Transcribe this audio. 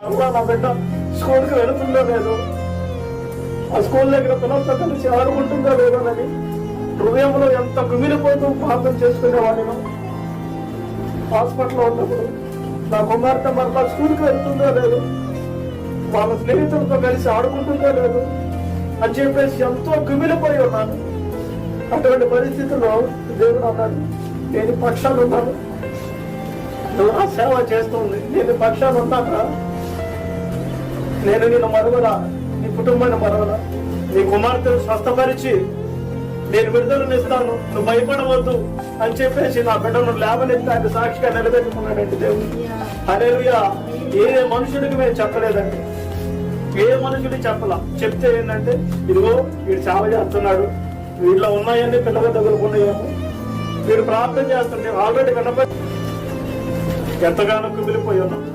నా బిడ్డ స్కూల్కి వెళుతుందో లేదో, ఆ స్కూల్ దగ్గర పిల్లలతో కలిసి ఆడుకుంటుందో లేదోనని హృదయంలో ఎంత కుమిలిపోతూ ప్రార్థన చేసుకునేవాడిను. హాస్పిటల్లో ఉన్నప్పుడు నా కుమార్తె మరలా స్కూల్కి వెళ్తుందో లేదు, వాళ్ళ స్నేహితులతో కలిసి ఆడుకుంటుందో లేదు అని చెప్పేసి ఎంతో కుమిలిపోయి ఉన్నాను. అటువంటి పరిస్థితుల్లో దేవుడు అన్నాడు, నేను పక్షాలు ఉన్నాను, నువ్వు ఆ సేవ చేస్తుంది, నేను పక్షాలు ఉన్నాక నేను నిన్ను మరవరా, నీ కుటుంబాన్ని మరవరా, నీ కుమార్తెను స్వస్థపరిచి నేను విడుదలనిస్తాను, నువ్వు భయపడవద్దు అని చెప్పేసి నా బిడ్డను లేవనెత్తి ఆయన సాక్షిగా నిలబెట్టుకున్నాడండి దేవుడు. హల్లెలూయా. ఏ మనుషుడికి మేము చెప్పలేదండి, ఏ మనుషుడికి చెప్పలా. చెప్తే ఏంటంటే, ఇదిగో వీడు సేవ చేస్తున్నాడు, వీడిలో ఉన్నాయని పిల్లల తగులుకున్నాయేమో, వీడు ప్రార్థన చేస్తుంటే ఆల్రెడీ వినపడి ఎంతగానో కుమిలిపోయి ఉన్నాం.